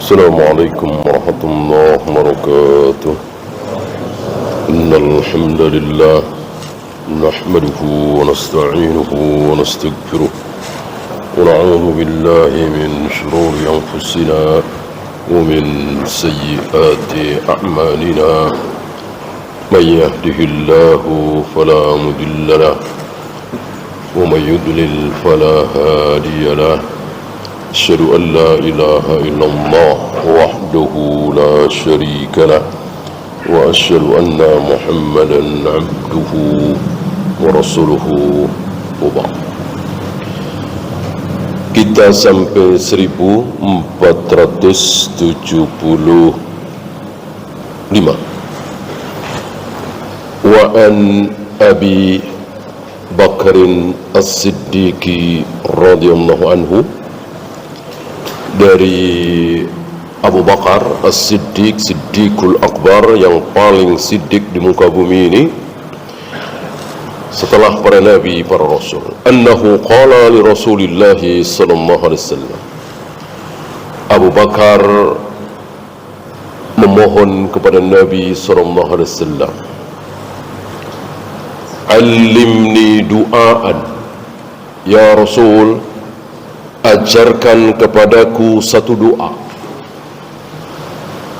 السلام عليكم ورحمة الله وبركاته. إن الحمد لله نحمده ونستعينه ونستغفره ونعوذ بالله من شرور أنفسنا ومن سيئات أعمالنا. من يهده الله فلا مضل له ومن يضلل فلا هادي له. أشهد أن لا إله إلا الله وحده لا شريك له وأشهد أن محمدا عبده ورسوله. وبعد. Kita sampai 1475. Wa an Abi Bakrin As-Siddiqi radhiyallahu anhu, dari Abu Bakar As-Siddiq, Siddiqul Akbar, yang paling siddiq di muka bumi ini setelah para nabi, para rasul. Annahu qala li Rasulillah sallallahu alaihi wasallam. Abu Bakar memohon kepada Nabi sallallahu alaihi wasallam, "Allimni du'aan, ya Rasul, ajarkan kepadaku satu doa,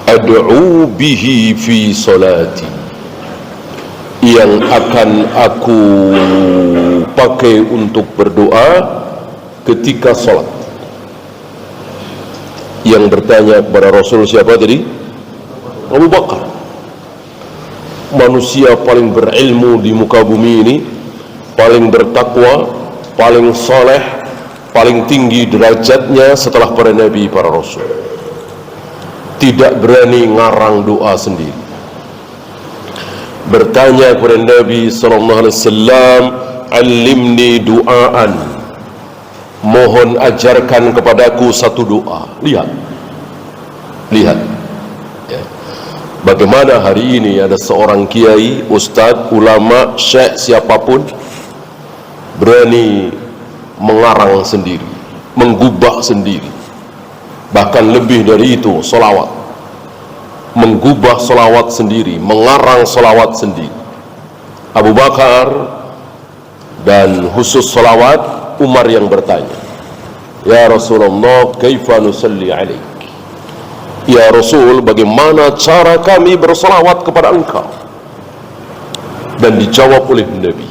ad'u bihi fi salati, yang akan aku pakai untuk berdoa ketika salat." Yang bertanya kepada Rasul siapa tadi? Abu Bakar, manusia paling berilmu di muka bumi ini, paling bertakwa, paling soleh, paling tinggi derajatnya setelah para nabi, para rasul. Tidak berani ngarang doa sendiri. Bertanya kepada Nabi sallallahu alaihi wasallam, "Allimni du'aan, mohon ajarkan kepadaku satu doa." Lihat ya. Bagaimana hari ini ada seorang kiai, ustadz, ulama, syekh, siapapun berani mengarang sendiri, menggubah sendiri, bahkan lebih dari itu, solawat, menggubah solawat sendiri, mengarang solawat sendiri. Abu Bakar, dan khusus solawat Umar yang bertanya, "Ya Rasulullah, kaifa nusalli alaik?" Ya Rasul, bagaimana cara kami bersolawat kepada engkau? Dan dijawab oleh Nabi.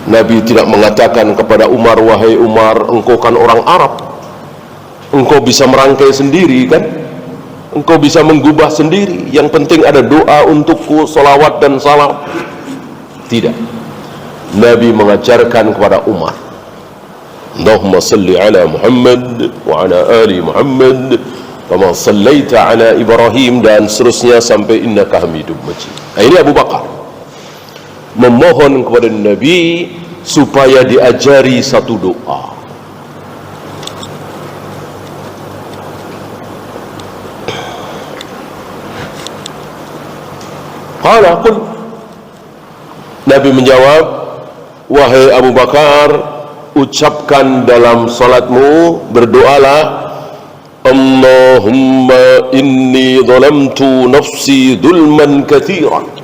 Nabi tidak mengatakan kepada Umar, "Wahai Umar, engkau kan orang Arab, engkau bisa merangkai sendiri kan? Engkau bisa menggubah sendiri. Yang penting ada doa untukku, salawat dan salam." Tidak. Nabi mengajarkan kepada Umar, "Allahumma salli ala Muhammad wa ala ali Muhammad kama sallaita ala Ibrahim," dan seterusnya sampai innaka Hamidum Majid. Ini Abu Bakar memohon kepada Nabi supaya diajari satu doa. Qala qul, Nabi menjawab, "Wahai Abu Bakar, ucapkan dalam salatmu, berdoalah, Allahumma inni zalamtu nafsi zulman katsiran."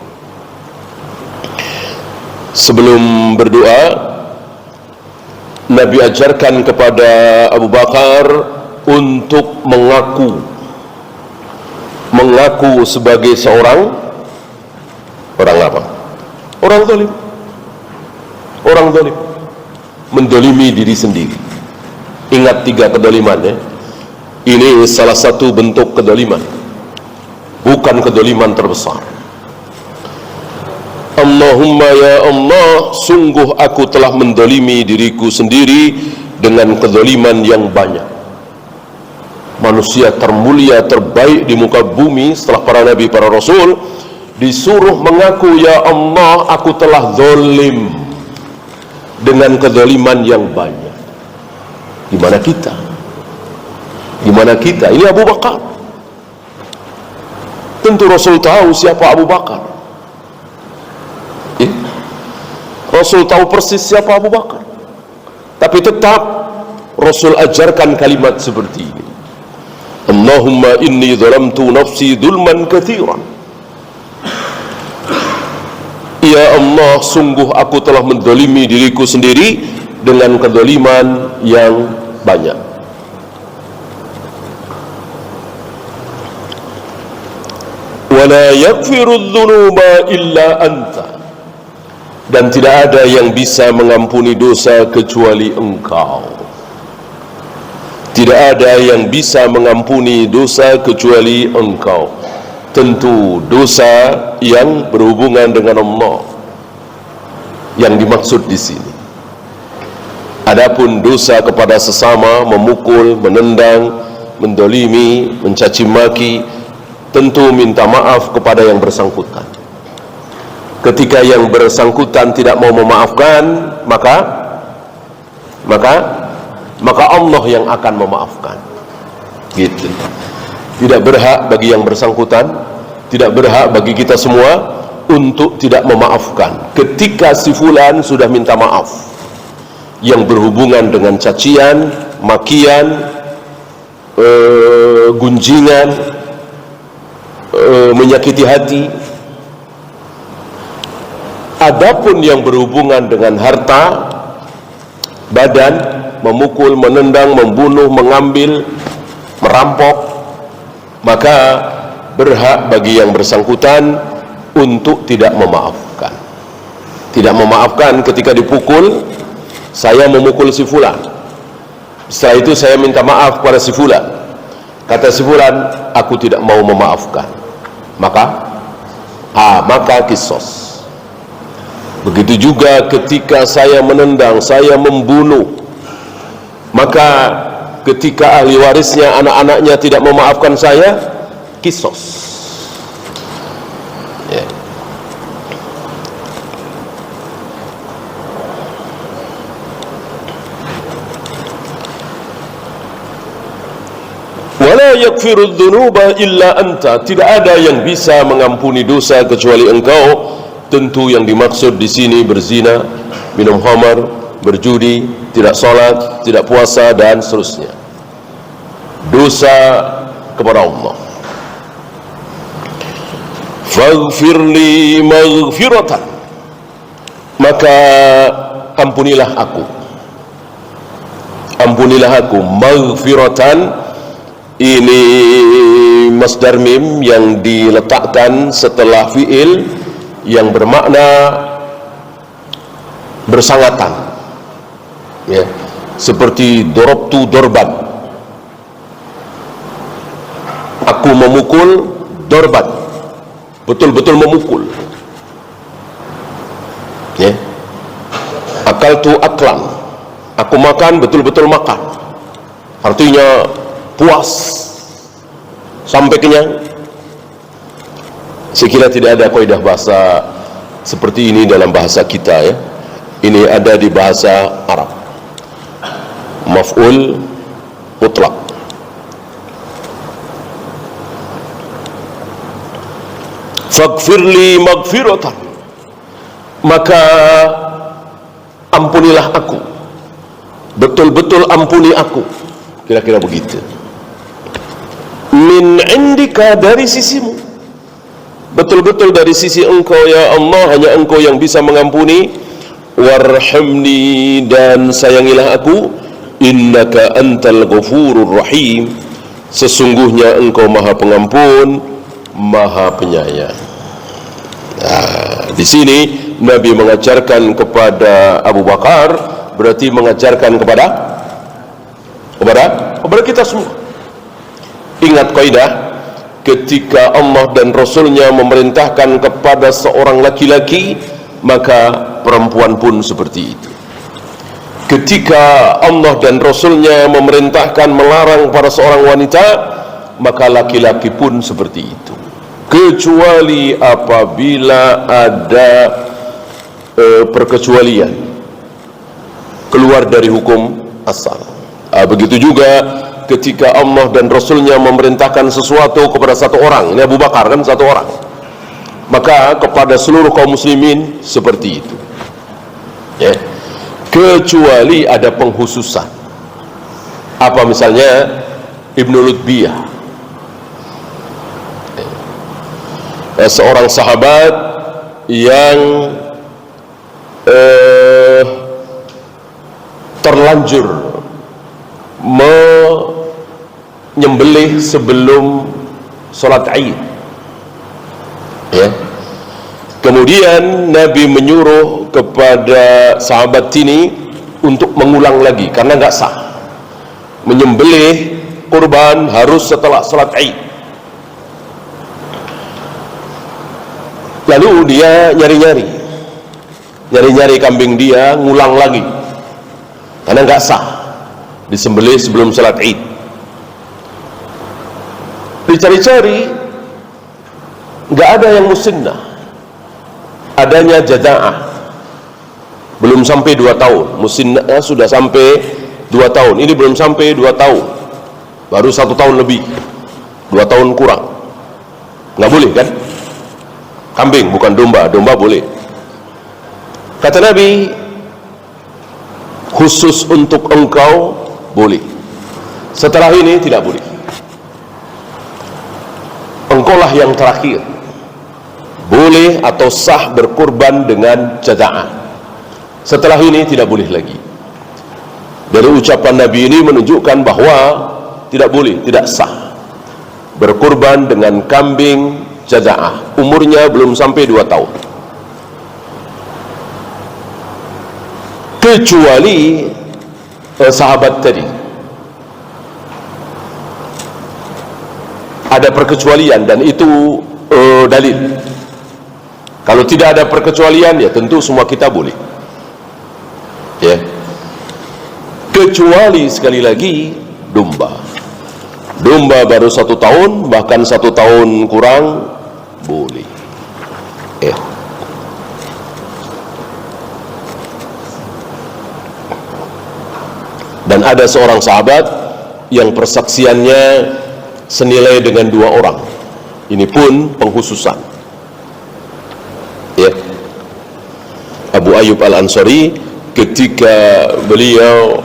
Sebelum berdoa, Nabi ajarkan kepada Abu Bakar untuk mengaku sebagai seorang apa? Orang zalim. Orang zalim, mendolimi diri sendiri. Ingat 3 kedoliman ya. Ini salah satu bentuk kedoliman, bukan kedoliman terbesar. Allahumma ya Allah, sungguh aku telah mendolimi diriku sendiri dengan kedoliman yang banyak. Manusia termulia, terbaik di muka bumi setelah para nabi, para rasul, disuruh mengaku, "Ya Allah, aku telah zalim dengan kedoliman yang banyak." Gimana kita? Gimana kita? Ini Abu Bakar. Tentu Rasul tahu siapa Abu Bakar. Rasul tahu persis siapa Abu Bakar, tapi tetap Rasul ajarkan kalimat seperti ini. Allahumma inni zalamtu nafsi dzulman katsiran. Ya Allah, sungguh aku telah mendolimi diriku sendiri dengan kedoliman yang banyak. Wa la yaghfiru dzunuba illa anta. Dan tidak ada yang bisa mengampuni dosa kecuali Engkau. Tidak ada yang bisa mengampuni dosa kecuali Engkau. Tentu dosa yang berhubungan dengan Allah yang dimaksud di sini. Adapun dosa kepada sesama, memukul, menendang, mendolimi, mencaci maki, tentu minta maaf kepada yang bersangkutan. Ketika yang bersangkutan tidak mau memaafkan, maka Allah yang akan memaafkan. Gitu. Tidak berhak bagi yang bersangkutan, tidak berhak bagi kita semua untuk tidak memaafkan. Ketika si fulan sudah minta maaf, yang berhubungan dengan cacian, makian, gunjingan, menyakiti hati. Adapun yang berhubungan dengan harta, badan, memukul, menendang, membunuh, mengambil, merampok, maka berhak bagi yang bersangkutan untuk tidak memaafkan. Tidak memaafkan ketika dipukul, saya memukul si fulan. Setelah itu saya minta maaf kepada si fulan. Kata si fulan, aku tidak mau memaafkan. Maka kisos. Begitu juga ketika saya menendang, saya membunuh, maka ketika ahli warisnya, anak-anaknya tidak memaafkan saya, kisos. Ya. Wala yaghfiru dzunuba illa anta. Tidak ada yang bisa mengampuni dosa kecuali Engkau. Tentu yang dimaksud di sini berzina, minum khamar, berjudi, tidak salat, tidak puasa dan seterusnya. Dosa kepada Allah. Faghfirli maghfiratan. Maka ampunilah aku. Ampunilah aku maghfiratan. Ini masdar mim yang diletakkan setelah fiil yang bermakna bersangatan, ya, seperti dorobtu dorban, aku memukul, dorban, betul-betul memukul, ya. Akaltu aklan, aku makan, betul-betul makan, artinya puas sampai kenyang. Saya kira tidak ada kaidah bahasa seperti ini dalam bahasa kita, ya. Ini ada di bahasa Arab. Maf'ul mutlaq. Faghfirli maghfiratan. Maka ampunilah aku. Betul-betul ampuni aku. Kira-kira begitu. Min indika, dari sisimu. Betul-betul dari sisi Engkau ya Allah, hanya Engkau yang bisa mengampuni. Warhamni, dan sayangilah aku. Innaka antal ghafurur rahim. Sesungguhnya Engkau Maha Pengampun, Maha Penyayang. Nah, di sini Nabi mengajarkan kepada Abu Bakar, berarti mengajarkan kepada kita semua. Ingat kaidah, ketika Allah dan Rasulnya memerintahkan kepada seorang laki-laki, maka perempuan pun seperti itu. Ketika Allah dan Rasulnya memerintahkan melarang pada seorang wanita, maka laki-laki pun seperti itu. Kecuali apabila ada perkecualian, keluar dari hukum asal. Begitu juga ketika Allah dan Rasulnya memerintahkan sesuatu kepada satu orang, ini Abu Bakar kan satu orang, maka kepada seluruh kaum muslimin seperti itu, ya. Kecuali ada penghususan. Apa misalnya Ibnu Lutbiyah seorang sahabat yang terlanjur menyembelih sebelum sholat Id, ya. Kemudian Nabi menyuruh kepada sahabat ini untuk mengulang lagi karena nggak sah. Menyembelih kurban harus setelah sholat Id. Lalu dia nyari-nyari kambing dia, ngulang lagi karena nggak sah disembelih sebelum sholat Id. Dicari-cari nggak ada yang musinnah, adanya jaza'ah belum sampai 2 tahun. Musinnah sudah sampai 2 tahun, ini belum sampai 2 tahun, baru 1 tahun lebih, 2 tahun kurang. Nggak boleh kan? Kambing bukan domba, domba boleh. Kata Nabi, khusus untuk engkau boleh, setelah ini tidak boleh. Engkaulah yang terakhir boleh atau sah berkurban dengan jaza'ah, setelah ini tidak boleh lagi. Dari ucapan Nabi ini menunjukkan bahwa tidak boleh, tidak sah berkurban dengan kambing jaza'ah, umurnya belum sampai 2 tahun, kecuali sahabat tadi. Ada perkecualian dan itu dalil. Kalau tidak ada perkecualian, ya tentu semua kita boleh, ya. Kecuali sekali lagi domba baru 1 tahun, bahkan 1 tahun kurang boleh, ya. Dan ada seorang sahabat yang persaksiannya senilai dengan 2 orang. Ini pun pengkhususan, ya. Abu Ayyub Al-Ansari, ketika beliau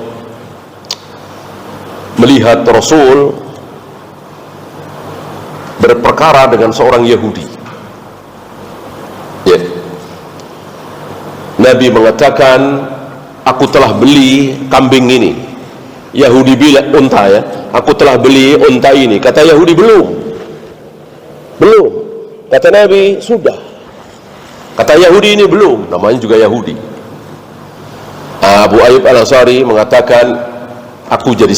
melihat Rasul berperkara dengan seorang Yahudi, ya, Nabi mengatakan, aku telah beli kambing ini. Yahudi bilang unta, ya, aku telah beli unta ini. Kata Yahudi, belum. Kata Nabi, sudah. Kata Yahudi ini belum, namanya juga Yahudi. Abu Ayyub Al-Ansari mengatakan, aku jadi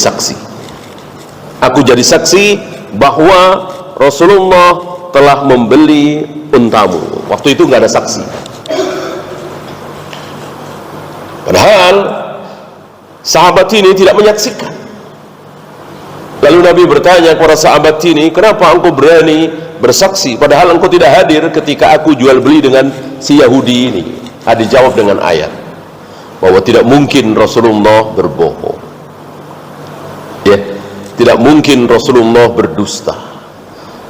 saksi bahwa Rasulullah telah membeli untamu. Waktu itu nggak ada saksi, padahal sahabat ini tidak menyaksikan. Lalu Nabi bertanya kepada sahabat ini, kenapa engkau berani bersaksi padahal engkau tidak hadir ketika aku jual beli dengan si Yahudi ini? Dijawab dengan ayat bahwa tidak mungkin Rasulullah berbohong, ya, tidak mungkin Rasulullah berdusta.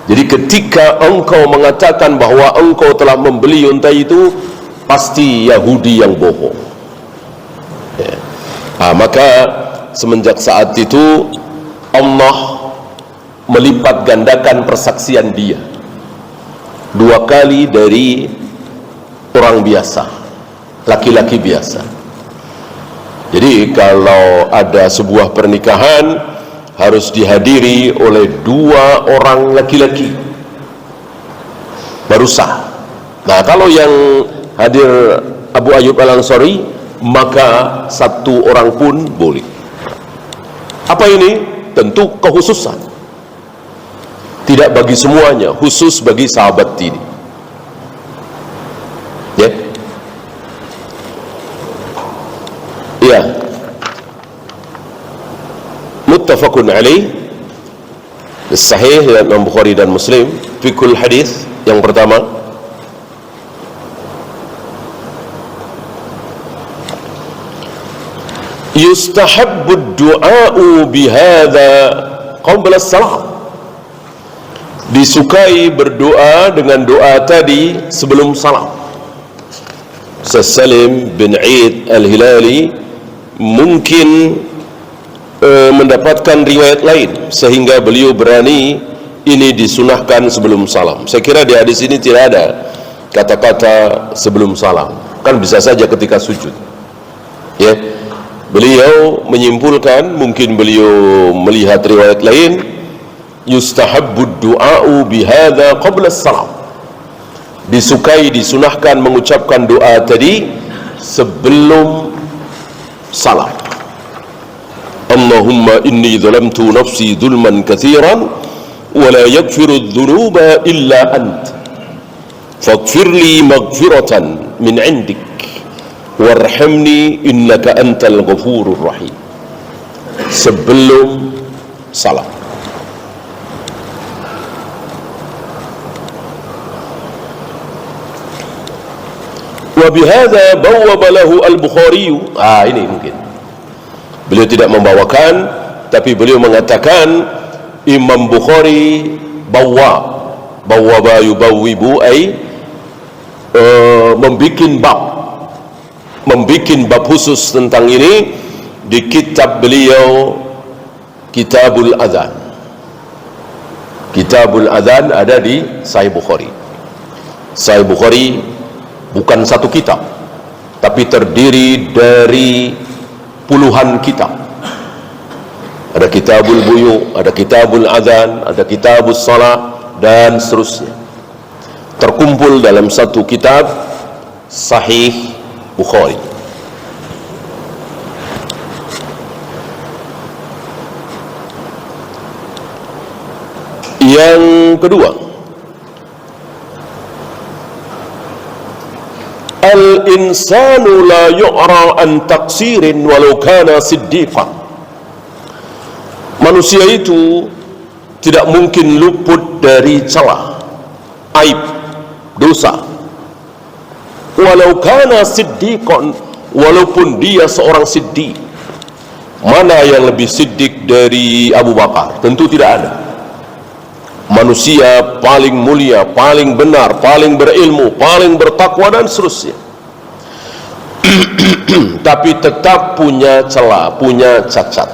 Jadi ketika engkau mengatakan bahwa engkau telah membeli unta itu, pasti Yahudi yang bohong, ya. Maka semenjak saat itu Allah melipat gandakan persaksian dia 2 kali dari orang biasa, laki-laki biasa. Jadi kalau ada sebuah pernikahan harus dihadiri oleh 2 orang laki-laki baru sah. Nah, kalau yang hadir Abu Ayyub Al-Ansari, maka 1 orang pun boleh. Apa ini? Tentu kekhususan, tidak bagi semuanya, khusus bagi sahabat ini, ya. Ya, muttafaqun alaih, sahih dari Imam Bukhari dan Muslim. Fikul hadis yang pertama, yustahabbu du'a'u bihadza qabla as-salam. Disukai berdoa dengan doa tadi sebelum salam. Salim bin Eid Al-Hilali mungkin mendapatkan riwayat lain sehingga beliau berani ini disunahkan sebelum salam. Saya kira di hadis ini tidak ada kata-kata sebelum salam, kan bisa saja ketika sujud. Ya, beliau menyimpulkan, mungkin beliau melihat riwayat lain, yustahabbud du'a'u bihadza qabla salam, disukai, disunahkan mengucapkan doa tadi sebelum salam. Allahumma inni zalamtu nafsi zulman katsiran wa la yaghfiru dzunuba illa ant faghfir li maghfiratan min 'indik warhamni innaka antal ghafurur rahim. Sebelum salam. Wa bihadza bawwaba lahu al-Bukhari. Ini mungkin beliau tidak membawakan, tapi beliau mengatakan Imam Bukhari bawwaba yubawwibu ay membikin bab khusus tentang ini di kitab beliau, Kitabul Adzan. Kitabul Adzan ada di Sahih Bukhari. Sahih Bukhari bukan satu kitab, tapi terdiri dari puluhan kitab. Ada Kitabul Buyu, ada Kitabul Adzan, ada Kitabul Shalah, dan seterusnya, terkumpul dalam satu kitab, Sahih Bukhari. Yang kedua, al-insanu la yu'ra an taqsirin walau kana siddiqan. Manusia itu tidak mungkin luput dari celah, aib, dosa, walau kana siddiqan, walaupun dia seorang siddiq. Mana yang lebih siddiq dari Abu Bakar? Tentu tidak ada. Manusia paling mulia, paling benar, paling berilmu, paling bertakwa, dan seterusnya. Tapi tetap punya celah, punya cacat.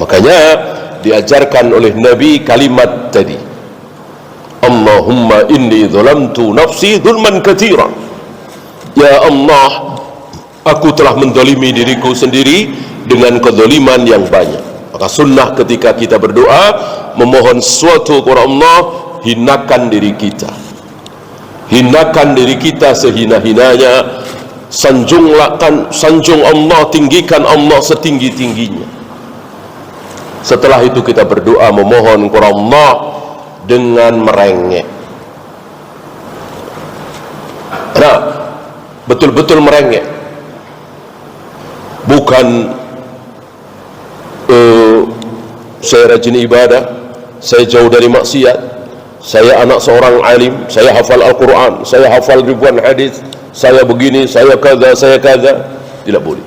Makanya diajarkan oleh Nabi kalimat tadi, Allahumma inni zalamtu nafsi zulman katsiran. Ya Allah, aku telah mendolimi diriku sendiri dengan kezaliman yang banyak. Maka sunnah ketika kita berdoa memohon sesuatu kepada Allah, hinakan diri kita, hinakan diri kita sehina-hinanya, sanjung Allah, tinggikan Allah setinggi-tingginya. Setelah itu kita berdoa memohon kepada Allah dengan merengek. Nah, betul-betul merengek, bukan saya rajin ibadah, saya jauh dari maksiat, saya anak seorang alim, saya hafal Al-Quran, saya hafal ribuan hadis, saya begini, saya kaza, saya kaza. Tidak boleh.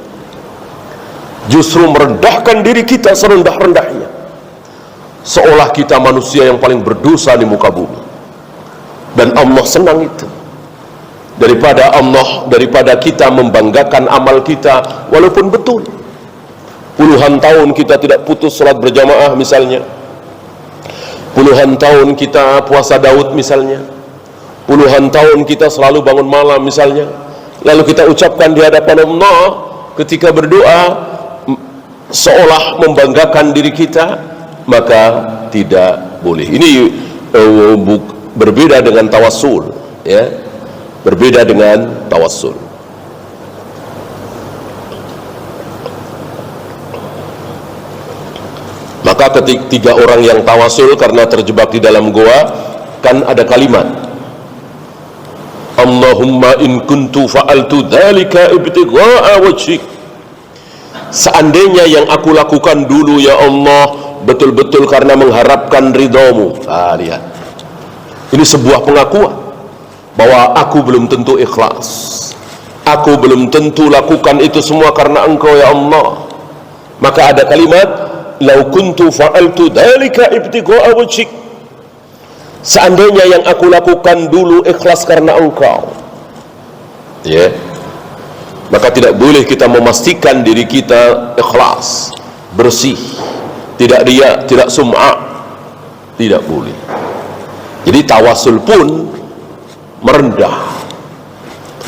Justru merendahkan diri kita serendah-rendahnya, seolah kita manusia yang paling berdosa di muka bumi, dan Allah senang itu. Daripada kita membanggakan amal kita, walaupun betul puluhan tahun kita tidak putus salat berjamaah misalnya, puluhan tahun kita puasa Daud misalnya, puluhan tahun kita selalu bangun malam misalnya, lalu kita ucapkan di hadapan Allah ketika berdoa seolah membanggakan diri kita, maka tidak boleh. Ini berbeda dengan tawassul, ya, berbeda dengan tawassul. Maka ketika orang yang tawasul karena terjebak di dalam goa, kan ada kalimat, Allahumma in kuntu fa'altu dzalika ibtigha'a wajhik. Seandainya yang aku lakukan dulu ya Allah betul-betul karena mengharapkan ridhamu. Lihat, ini sebuah pengakuan bahwa aku belum tentu ikhlas, aku belum tentu lakukan itu semua karena Engkau ya Allah. Maka ada kalimat, lau kuntu fa'altu dzalika ibtigha'a wajhik. Seandainya yang aku lakukan dulu ikhlas karena Engkau, ya, maka tidak boleh kita memastikan diri kita ikhlas, bersih, tidak riya, tidak sum'ah, tidak boleh. Jadi tawasul pun merendah,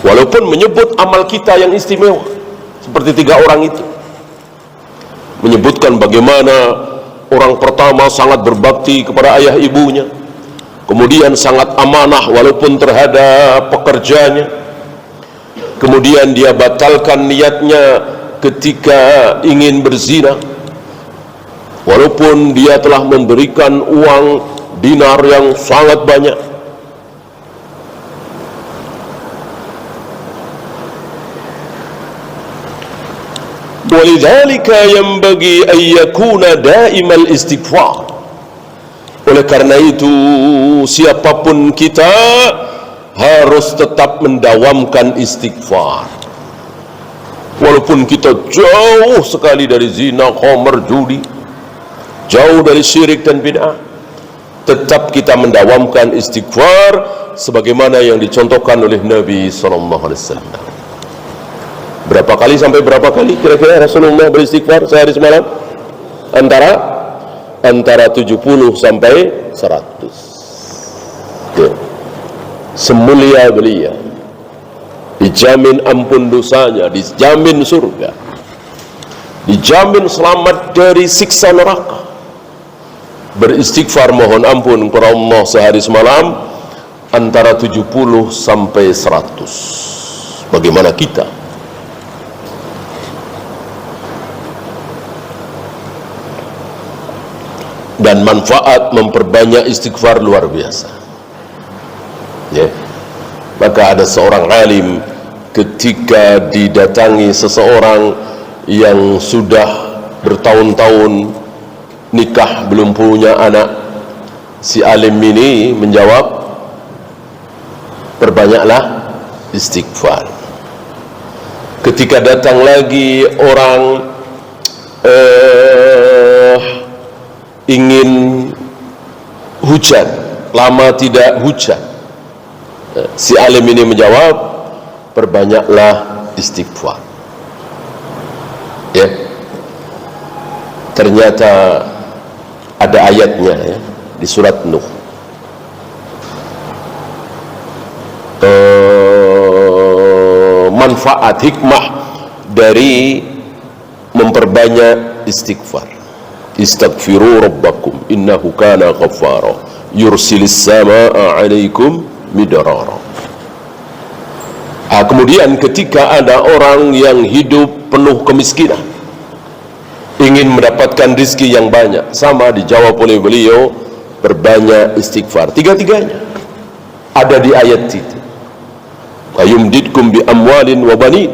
walaupun menyebut amal kita yang istimewa, seperti 3 orang itu, menyebutkan bagaimana orang pertama sangat berbakti kepada ayah ibunya, kemudian sangat amanah walaupun terhadap pekerjaannya, kemudian dia batalkan niatnya ketika ingin berzina, walaupun dia telah memberikan uang dinar yang sangat banyak. Walidzalika yanbaghi an yakuna daimal istighfar. Oleh karena itu, siapapun kita harus tetap mendawamkan istighfar. Walaupun kita jauh sekali dari zina, khamr, judi, jauh dari syirik dan bid'ah, tetap kita mendawamkan istighfar sebagaimana yang dicontohkan oleh Nabi SAW. Berapa kali sampai berapa kali kira-kira Rasulullah beristighfar sehari semalam? Antara 70 sampai 100. Ya. Semulia beliau, dijamin ampun dosanya, dijamin surga, dijamin selamat dari siksa neraka. Beristighfar mohon ampun kepada Allah sehari semalam antara 70 sampai 100. Bagaimana kita? Dan manfaat memperbanyak istighfar luar biasa. Ya. Maka ada seorang alim ketika didatangi seseorang yang sudah bertahun-tahun nikah belum punya anak, si alim ini menjawab, perbanyaklah istighfar. Ketika datang lagi orang ingin hujan, lama tidak hujan, si alim ini menjawab, perbanyaklah istighfar. Ya, ternyata ada ayatnya ya, di surat Nuh. Manfaat hikmah dari memperbanyak istighfar. Istaghfiru rabbakum innahu kana ghaffara yursilis samaa 'alaikum midrara. Kemudian ketika ada orang yang hidup penuh kemiskinan, ingin mendapatkan rizki yang banyak, sama dijawab oleh beliau, perbanyak istighfar. Tiga-tiganya ada di ayat itu. Ayumdidkum bi amwalin wa banin.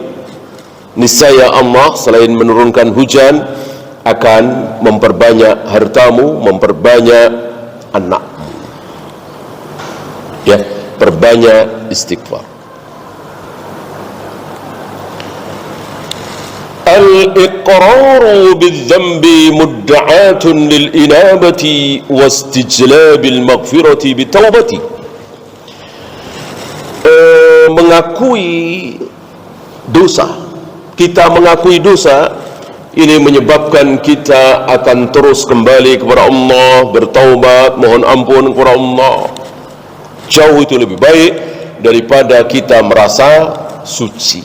Niscaya Allah selain menurunkan hujan akan memperbanyak hartamu, memperbanyak anakmu. Ya, perbanyak istighfar. Al-iqraru bil-dhanbi mudda'atun lil-inabati wastijlabil maghfirati bitawbati. Mengakui dosa, kita mengakui dosa, ini menyebabkan kita akan terus kembali kepada Allah, bertaubat, mohon ampun kepada Allah. Jauh itu lebih baik daripada kita merasa suci,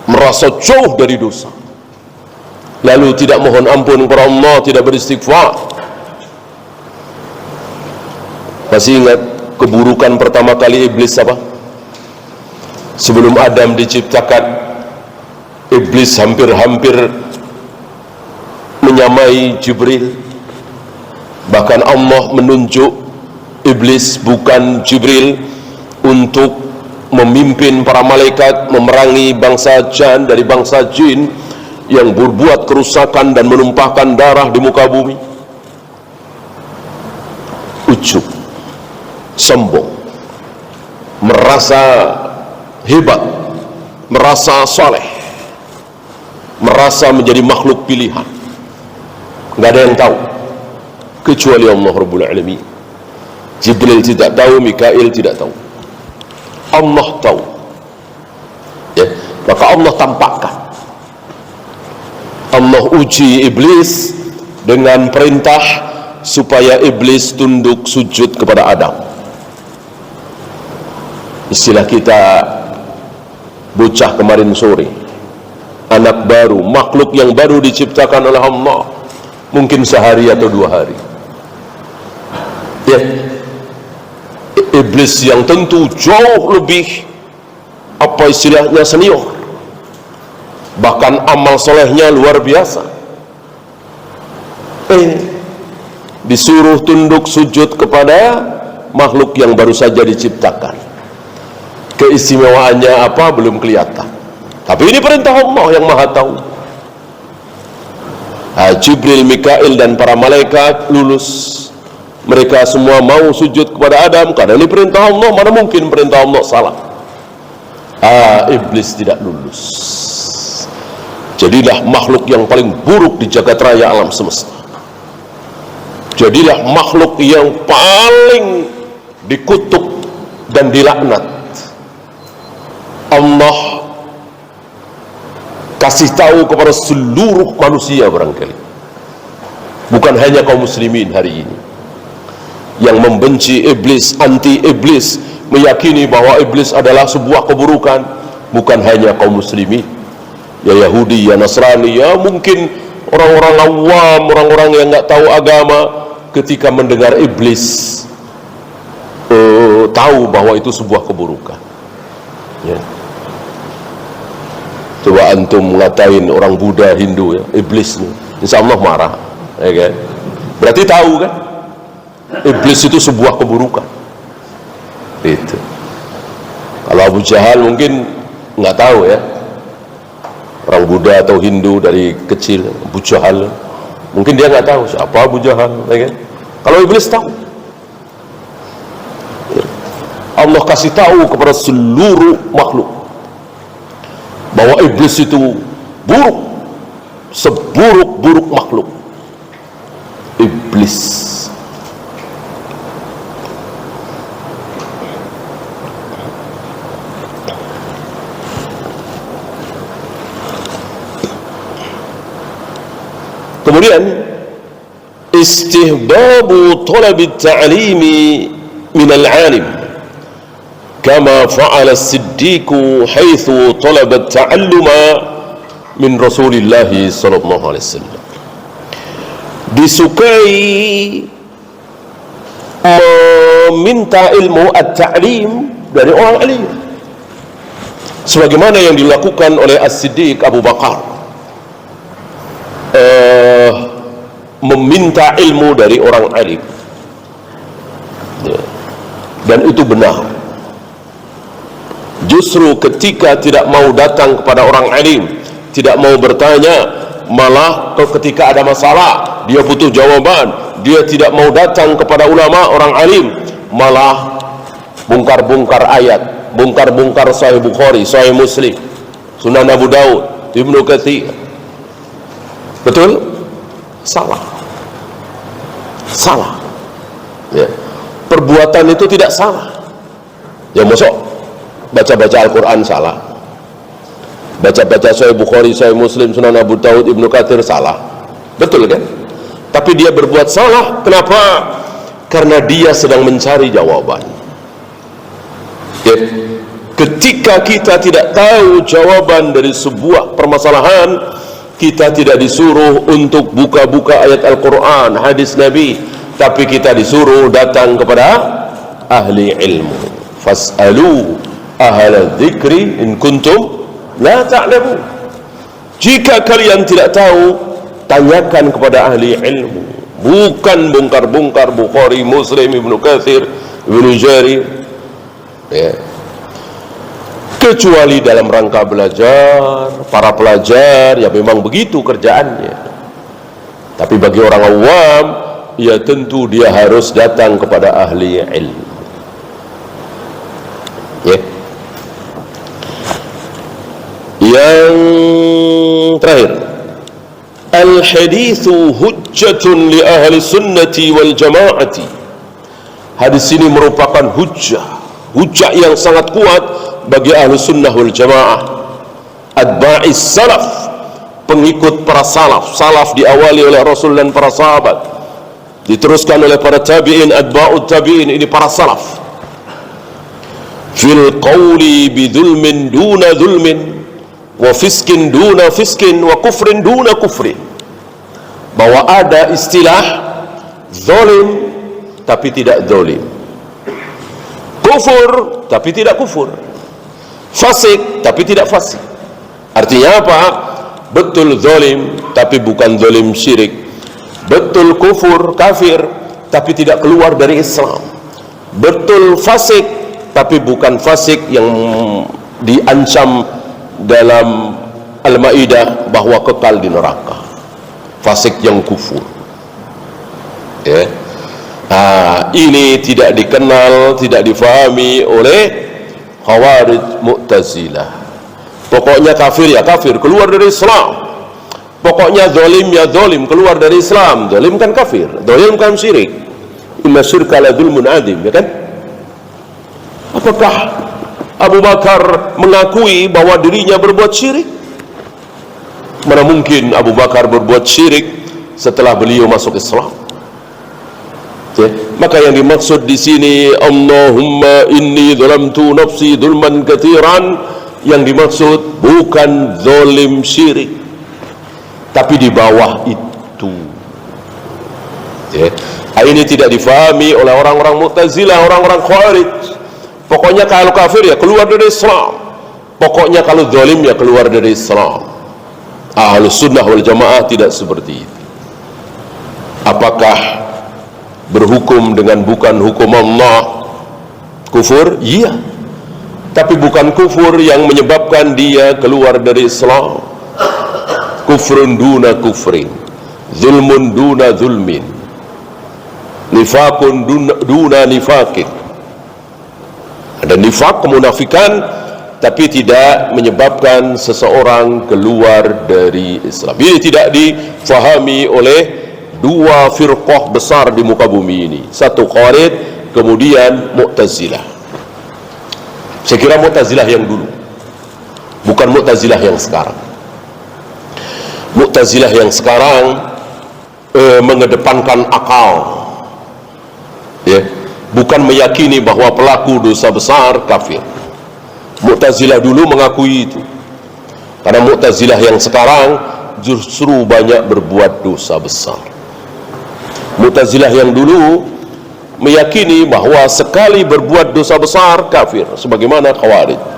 merasa jauh dari dosa, lalu tidak mohon ampun kepada Allah, tidak beristighfar. Masih ingat keburukan pertama kali iblis apa? Sebelum Adam diciptakan, iblis hampir-hampir menyamai Jibril. Bahkan Allah menunjuk iblis, bukan Jibril, untuk memimpin para malaikat memerangi bangsa jan dari bangsa jin yang berbuat kerusakan dan menumpahkan darah di muka bumi. Ujub, sombong, merasa hebat, merasa saleh, merasa menjadi makhluk pilihan. Nggak ada yang tahu kecuali Allah Rabbul Alamin. Jibril tidak tahu, Mikail tidak tahu, Allah tahu. Ya, maka Allah tampakkan, Allah uji iblis dengan perintah supaya iblis tunduk sujud kepada Adam. Istilah kita bocah kemarin sore, anak baru, makhluk yang baru diciptakan oleh Allah, mungkin sehari atau 2 hari. Ya, iblis yang tentu jauh lebih apa istilahnya senior, bahkan amal solehnya luar biasa, disuruh tunduk sujud kepada makhluk yang baru saja diciptakan. Keistimewaannya apa belum kelihatan, tapi ini perintah Allah yang maha tahu. Jibril, Mikail dan para malaikat lulus, mereka semua mau sujud kepada Adam karena ini perintah Allah. Mana mungkin perintah Allah salah? Iblis tidak lulus. Jadilah makhluk yang paling buruk di jagat raya alam semesta. Jadilah makhluk yang paling dikutuk dan dilaknat. Allah kasih tahu kepada seluruh manusia barangkali, bukan hanya kaum muslimin hari ini yang membenci iblis, anti iblis, meyakini bahwa iblis adalah sebuah keburukan. Bukan hanya kaum muslimin, ya Yahudi, ya Nasrani, ya mungkin orang-orang awam, orang-orang yang nggak tahu agama, ketika mendengar iblis tahu bahwa itu sebuah keburukan. Ya. Coba antum ngatain orang Buddha, Hindu, ya, iblis nih, insya Allah marah, ya kan? Berarti tahu kan, iblis itu sebuah keburukan. Itu. Kalau Abu Jahal mungkin nggak tahu ya, orang Buddha atau Hindu dari kecil, Abu Jahal, mungkin dia nggak tahu siapa Abu Jahal, ya kan? Kalau iblis tahu. Allah kasih tahu kepada seluruh makhluk bahwa iblis itu buruk, seburuk-buruk makhluk. Iblis. Kemudian istihbabu talabi ta'limi min al-alim kama fa'ala as-siddiq haitsu talaba at-ta'alluma min Rasulillah sallallahu alaihi wasallam. Disukai meminta ilmu at-ta'lim dari orang alim, sebagaimana yang dilakukan oleh As-Siddiq Abu Bakar, meminta ilmu dari orang alim, dan itu benar. Justru ketika tidak mau datang kepada orang alim, tidak mau bertanya, malah ketika ada masalah dia butuh jawaban, dia tidak mau datang kepada ulama orang alim, malah bongkar-bongkar ayat, bongkar-bongkar Sahih Bukhari, Sahih Muslim, Sunan Abu Daud, Ibnu Katsir. Betul? Salah. Salah. Ya. Perbuatan itu tidak salah. Ya masuk baca-baca Al-Quran salah, baca-baca Sahih Bukhari, Sahih Muslim, Sunan Abu Daud, Ibnu Katsir salah. Betul kan? Tapi dia berbuat salah. Kenapa? Karena dia sedang mencari jawaban. Ya. Ketika kita tidak tahu jawaban dari sebuah permasalahan, kita tidak disuruh untuk buka-buka ayat Al-Quran, hadis Nabi, tapi kita disuruh datang kepada ahli ilmu. Fas'alu ahla dzikri in kuntum la ta'lamun. Jika kalian tidak tahu, tanyakan kepada ahli ilmu, bukan bongkar-bongkar Bukhari, Muslim, Ibnu Katsir, Ibnu Jarir, ya. Kecuali dalam rangka belajar. Para pelajar ya memang begitu kerjaannya. Tapi bagi orang awam, ya tentu dia harus datang kepada ahli ilmu. Ya. Yang terakhir, al-hadithu hujjatun li ahli sunnati wal jamaati. Hadis ini merupakan hujjah yang sangat kuat bagi ahli sunnah wal jamaah, atba'is salaf, pengikut para salaf. Salaf diawali oleh Rasul dan para sahabat, diteruskan oleh para tabi'in, atba'ut tabi'in, ini para salaf. Fil qawli bidhulmin duna dhulmin wa fiskin duna fiskin wa kufrin duna kufrin, bahwa ada istilah zalim tapi tidak zalim, kufur tapi tidak kufur, fasik tapi tidak fasik. Artinya apa? Betul zalim tapi bukan zalim syirik, betul kufur kafir tapi tidak keluar dari Islam, betul fasik tapi bukan fasik yang diancam dalam Al-Maidah bahwa kekal di neraka, fasik yang kufur. Ya. Ini tidak dikenal, tidak difahami oleh Khawarij, Mu'tazilah. Pokoknya kafir ya kafir, keluar dari Islam. Pokoknya zalim ya zalim, keluar dari Islam. Zalim kan kafir, zalim kan syirik. Inna syirka la dzulmun adzim, ya kan? Apakah Abu Bakar mengakui bahwa dirinya berbuat syirik? Mana mungkin Abu Bakar berbuat syirik setelah beliau masuk Islam? Ya, maka yang dimaksud di sini Allahumma inni zalamtu nafsi dzulman katsiran, yang dimaksud bukan zalim syirik, tapi di bawah itu. Ya. Ini tidak difahami oleh orang-orang Mu'tazilah, orang-orang Khawarij. Pokoknya kalau kafir ya keluar dari Islam, pokoknya kalau zalim ya keluar dari Islam. Ahlus Sunnah wal Jamaah tidak seperti itu. Apakah berhukum dengan bukan hukum Allah kufur? Iya, tapi bukan kufur yang menyebabkan dia keluar dari Islam. Kufrun duna kufrin, zulmun duna zulmin, nifakun duna nifakin. Ada nifak, kemunafikan, tapi tidak menyebabkan seseorang keluar dari Islam. Ini tidak difahami oleh dua firqah besar di muka bumi ini. Satu Khawarij, kemudian Mu'tazilah. Saya kira Mu'tazilah yang dulu, bukan Mu'tazilah yang sekarang. Mu'tazilah yang sekarang mengedepankan akal, ya, bukan meyakini bahwa pelaku dosa besar kafir. Mu'tazilah dulu mengakui itu, karena Mu'tazilah yang sekarang justru banyak berbuat dosa besar. Mu'tazilah yang dulu meyakini bahwa sekali berbuat dosa besar kafir, sebagaimana Khawarij.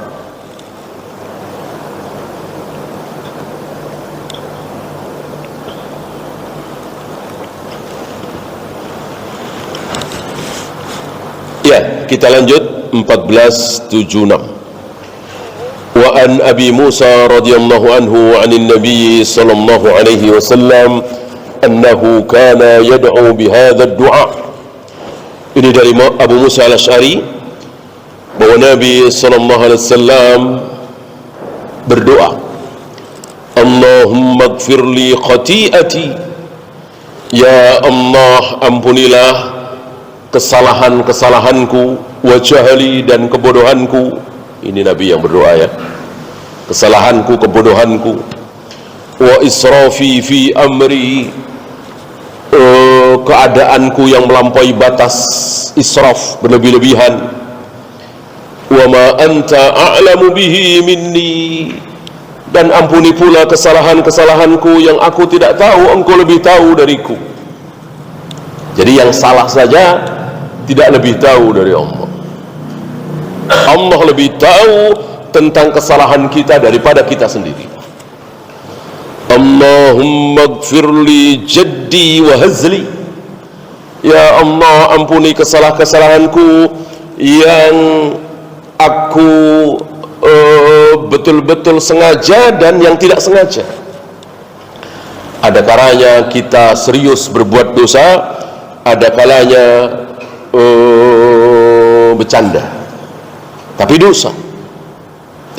Ya, kita lanjut 1476. Wa an Abi Musa radhiyallahu anhu 'anil Nabi sallallahu alaihi wasallam annahu kana yad'u bihadha ad-du'a. Ini dari Abu Musa al-Asy'ari bahwa Nabi sallallahu alaihi wasallam berdoa, Allahumma ighfir li khati'ati, ya Allah ampunilah kesalahan-kesalahanku, wa jahli, dan kebodohanku. Ini Nabi yang berdoa ya. Kesalahanku, kebodohanku. Wa israfi fi amri, keadaanku yang melampaui batas, israf, berlebih-lebihan. Wa ma anta a'lamu bihi minni, dan ampuni pula kesalahan-kesalahanku yang aku tidak tahu, engkau lebih tahu dariku. Jadi yang salah saja tidak lebih tahu dari Allah. Allah lebih tahu tentang kesalahan kita daripada kita sendiri. Allahumma ighfirli jaddi wa hazli, ya Allah ampuni kesalahan-kesalahanku yang aku betul-betul sengaja dan yang tidak sengaja. Ada kalanya kita serius berbuat dosa, ada kalanya bercanda, tapi dosa.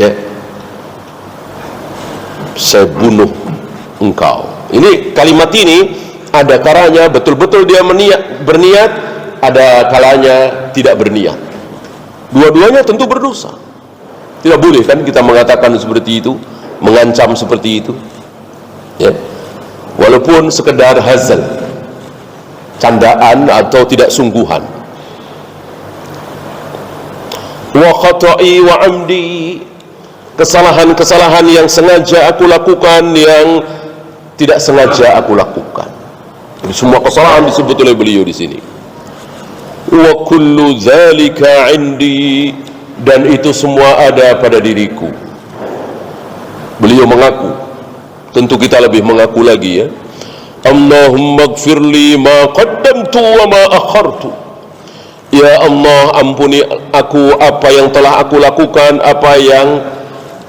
Ya, saya bunuh engkau. Ini kalimat ini ada kalanya betul-betul dia berniat, ada kalanya tidak berniat. Dua-duanya tentu berdosa. Tidak boleh kan kita mengatakan seperti itu, mengancam seperti itu. Ya, walaupun sekedar hazal. candaan atau tidak sungguhan. Wa khata'i wa amdi, kesalahan-kesalahan yang sengaja aku lakukan, yang tidak sengaja aku lakukan. Jadi semua kesalahan disebut oleh beliau di sini. Wa kullu dzalika 'indi, dan itu semua ada pada diriku. Beliau mengaku, tentu kita lebih mengaku lagi ya. Allahumma ighfirli ma qaddamtu wa ma akhartu. Ya Allah, ampuni aku apa yang telah aku lakukan, apa yang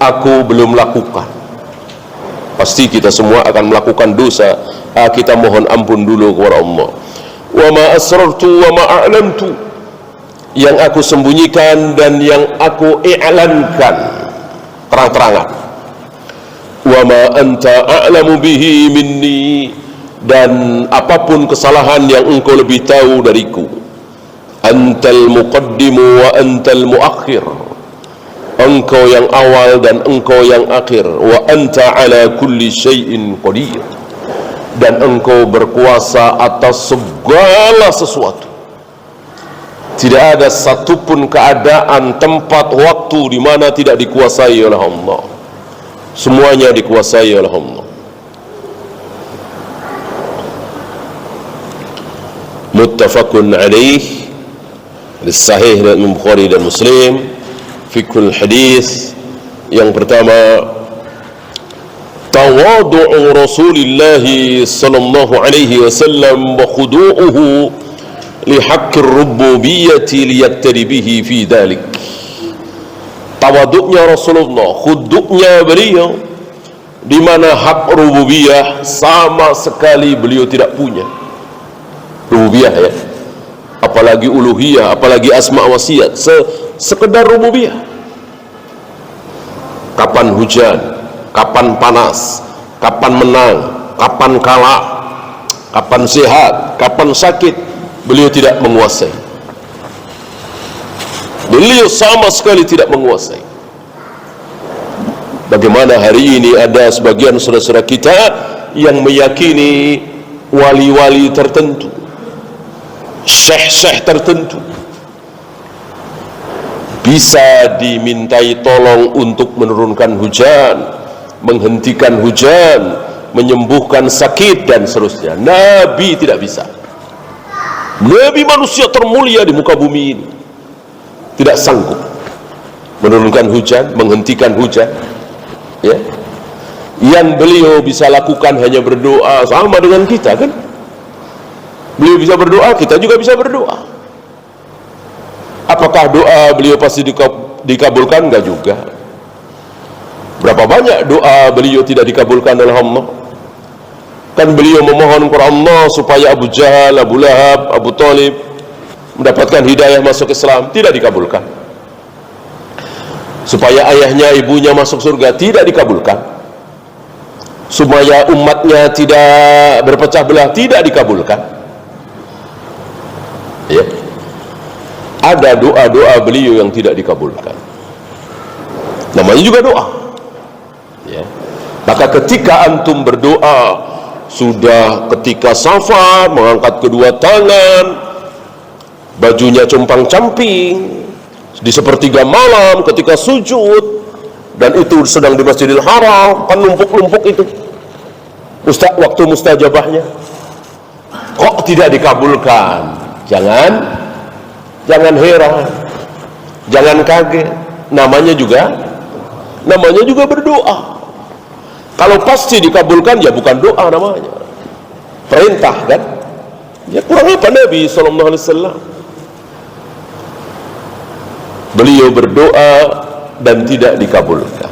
aku belum lakukan. Pasti kita semua akan melakukan dosa. Kita mohon ampun dulu kepada Allah. Wa ma asrartu wa ma a'lamtu, yang aku sembunyikan dan yang aku i'lankan terang-terangan. Wa ma anta a'lamu bihi minni, dan apapun kesalahan yang engkau lebih tahu dariku. Antal muqaddimu wa antal muakhir, engkau yang awal dan engkau yang akhir. Wa anta ala kulli syai'in qadir, dan engkau berkuasa atas segala sesuatu. Tidak ada satupun keadaan, tempat, waktu di mana tidak dikuasai oleh Allah. Semuanya dikuasai oleh Allah. Muttafaqun alaih, Sahih dan Bukhari dan Muslim. Fiqhul hadis yang pertama, tawadu'u Rasulillah sallallahu alaihi wasallam wa khudu'uhu li haqqir rububiyyati liyaktari bihi fi dhalik. Tawaduknya Rasulullah, khudu'nya beliau, di mana hak rububiyah sama sekali beliau tidak punya. Rububiyah ya, apalagi uluhiyah, apalagi asma wa sifat, sekedar rububiyah. Kapan hujan, kapan panas, kapan menang, kapan kalah, kapan sehat, kapan sakit, beliau tidak menguasai. Beliau sama sekali tidak menguasai. Bagaimana hari ini ada sebagian saudara-saudara kita yang meyakini wali-wali tertentu, syekh-syekh tertentu bisa dimintai tolong untuk menurunkan hujan, menghentikan hujan, menyembuhkan sakit dan seterusnya. Nabi tidak bisa. Nabi manusia termulia di muka bumi ini tidak sanggup menurunkan hujan, menghentikan hujan ya. Yang beliau bisa lakukan hanya berdoa, sama dengan kita kan. Beliau bisa berdoa, kita juga bisa berdoa. Apakah doa beliau pasti dikabulkan? Enggak juga. Berapa banyak doa beliau tidak dikabulkan oleh Allah? Kan beliau memohon kepada Allah supaya Abu Jahal, Abu Lahab, Abu Talib mendapatkan hidayah masuk Islam, tidak dikabulkan. Supaya ayahnya, ibunya masuk surga, tidak dikabulkan. Supaya umatnya tidak berpecah belah, tidak dikabulkan. Ya. Ada doa-doa beliau yang tidak dikabulkan. Namanya juga doa. Ya. Maka ketika antum berdoa, sudah ketika safar, mengangkat kedua tangan, bajunya compang-camping, di sepertiga malam ketika sujud, dan itu sedang di Masjidil Haram, kan numpuk-numpuk itu waktu mustajabahnya, kok tidak dikabulkan? Jangan heran, jangan kaget. Namanya juga berdoa. Kalau pasti dikabulkan, ya bukan doa namanya, perintah kan. Ya kurang apa Nabi SAW? Beliau berdoa dan tidak dikabulkan.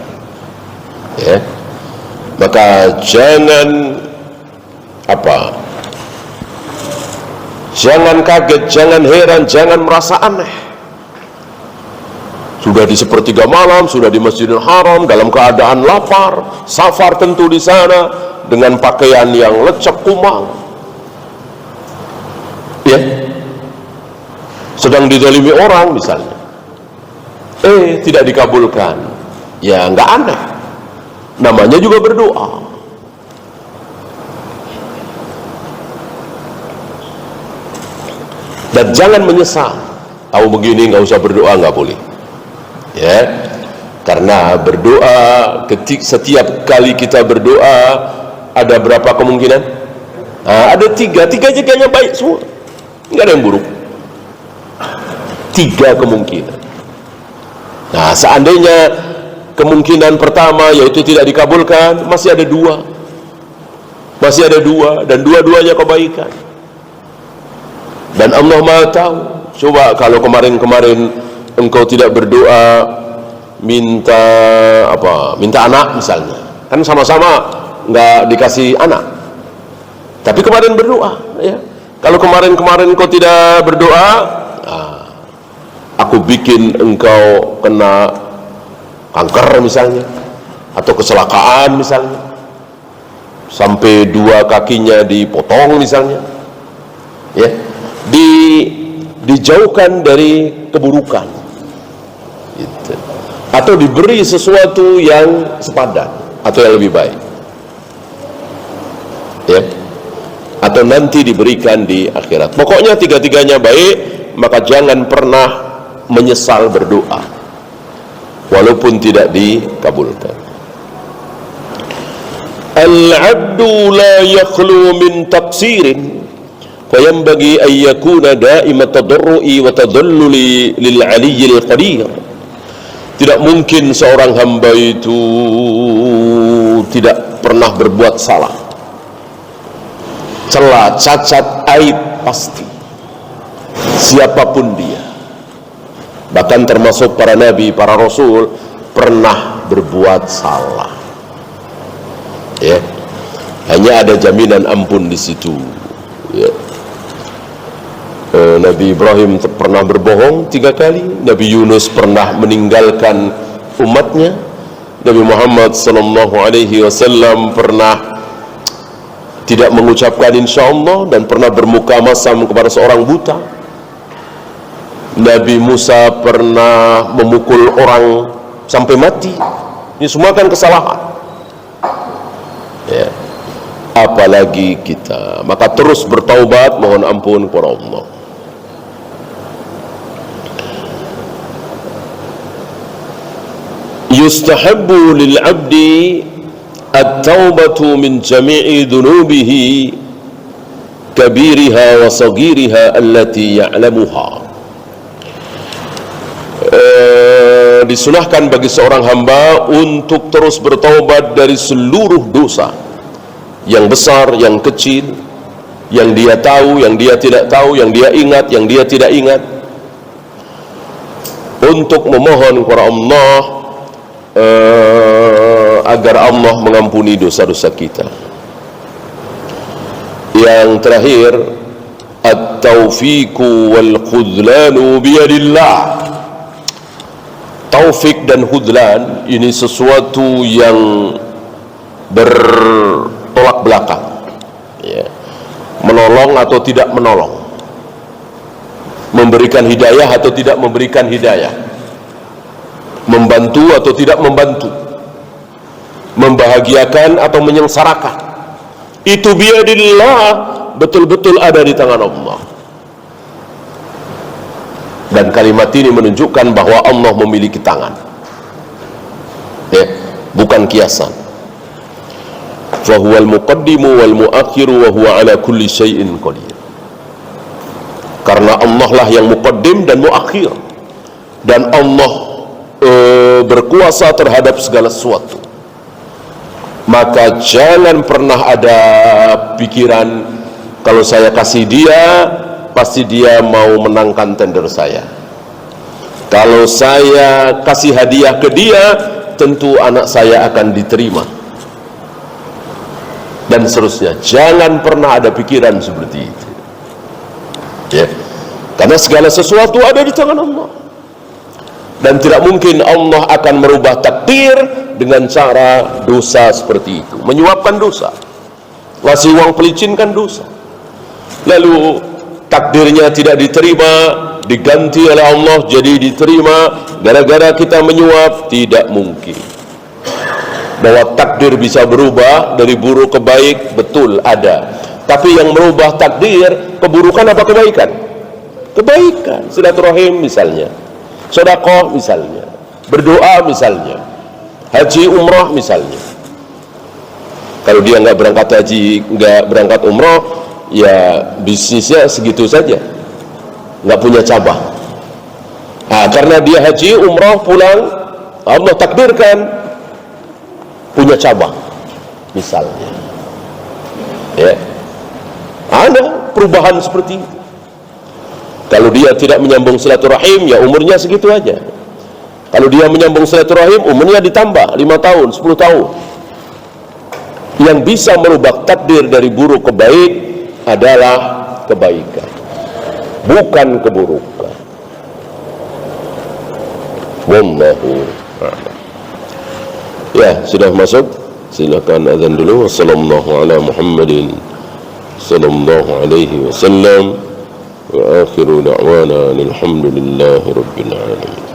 Ya. Maka jangan kaget, jangan heran, jangan merasa aneh. Sudah di sepertiga malam, sudah di Masjidil Haram, dalam keadaan lapar, safar tentu di sana, dengan pakaian yang lecek kumang. Ya. Sedang dizalimi orang misalnya. Tidak dikabulkan. Ya nggak aneh. Namanya juga berdoa. Dan jangan menyesal. Tahu begini nggak usah berdoa, nggak boleh. Ya, karena berdoa, setiap kali kita berdoa ada berapa kemungkinan? Ada tiga-tiganya baik semua, nggak ada yang buruk. 3 kemungkinan. Nah, seandainya kemungkinan pertama yaitu tidak dikabulkan, masih ada 2, dan dua-duanya kebaikan. Dan Allah Maha tahu. Coba kalau kemarin engkau tidak berdoa minta anak misalnya, kan sama-sama nggak dikasih anak, tapi kemarin berdoa, ya. Kalau kemarin engkau tidak berdoa, aku bikin engkau kena kanker misalnya, atau kecelakaan misalnya, sampai 2 kakinya dipotong misalnya, ya, dijauhkan dari keburukan, gitu. Atau diberi sesuatu yang sepadan atau yang lebih baik, ya, atau nanti diberikan di akhirat. Pokoknya 3-tiganya baik, maka jangan pernah menyesal berdoa walaupun tidak dikabulkan. Al-'abdu la yakhlu min taqsirin فينبغي أن يكون دائم التضرع وتذلل للعلي القدير. Tidak mungkin seorang hamba itu tidak pernah berbuat salah, celah, cacat, aib pasti, siapapun dia. Bahkan termasuk para nabi, para rasul pernah berbuat salah, ya. Hanya ada jaminan ampun di situ, ya. Nabi Ibrahim pernah berbohong 3 kali, Nabi Yunus pernah meninggalkan umatnya, Nabi Muhammad SAW pernah tidak mengucapkan insyaallah dan pernah bermuka masam kepada seorang buta. Nabi Musa pernah memukul orang sampai mati. Ini semua kan kesalahan, ya. Apalagi kita, maka terus bertaubat, mohon ampun kepada Allah. Yustahabbu lil 'abdi at-taubatu min jami'i dhunubihi kabiriha wa saghiriha allati ya'lamuha. Disunahkan bagi seorang hamba untuk terus bertaubat dari seluruh dosa, yang besar, yang kecil, yang dia tahu, yang dia tidak tahu, yang dia ingat, yang dia tidak ingat, untuk memohon kepada Allah agar Allah mengampuni dosa-dosa kita. Yang terakhir, at-taufiqu wal khudlanu biyadillah. Taufik dan khudlan ini sesuatu yang bertolak belakang, ya. Menolong atau tidak menolong, memberikan hidayah atau tidak memberikan hidayah, membantu atau tidak membantu, membahagiakan atau menyengsarakan, itu biadillah, betul-betul ada di tangan Allah. Dan kalimat ini menunjukkan bahwa Allah memiliki tangan, ya, bukan kiasan. Fahuwal muqaddimu wal muakhiru wa huwa ala kulli syai'in qadir. Karena Allah lah yang muqaddim dan muakhir, dan Allah berkuasa terhadap segala sesuatu. Maka jangan pernah ada pikiran, kalau saya kasih dia pasti dia mau menangkan tender saya, kalau saya kasih hadiah ke dia tentu anak saya akan diterima, dan seterusnya. Jangan pernah ada pikiran seperti itu, ya. Karena segala sesuatu ada di tangan Allah, dan tidak mungkin Allah akan merubah takdir dengan cara dosa seperti itu. Menyuapkan dosa, ngasih uang pelicin kan dosa, lalu takdirnya tidak diterima, diganti oleh Allah jadi diterima gara-gara kita menyuap. Tidak mungkin. Bahwa takdir bisa berubah dari buruk ke baik, betul ada. Tapi yang merubah takdir keburukan apa kebaikan? kebaikan, silaturahim misalnya, sedekah misalnya, berdoa misalnya, haji umrah misalnya. Kalau dia nggak berangkat haji, nggak berangkat umrah, ya bisnisnya segitu saja, nggak punya cabang. Nah, karena dia haji umrah pulang, Allah takdirkan punya cabang misalnya, ya ada perubahan seperti itu. Kalau dia tidak menyambung silaturahim, ya umurnya segitu aja. Kalau dia menyambung silaturahim, umurnya ditambah 5 tahun, 10 tahun. Yang bisa merubah takdir dari buruk ke baik adalah kebaikan, bukan keburukan. Wallahu a'lam. Ya, sudah masuk. Silakan azan dulu. Wassallallahu ala Muhammadin sallallahu alaihi wasallam. Wa akhiru da'wana alhamdulillahi rabbil alamin.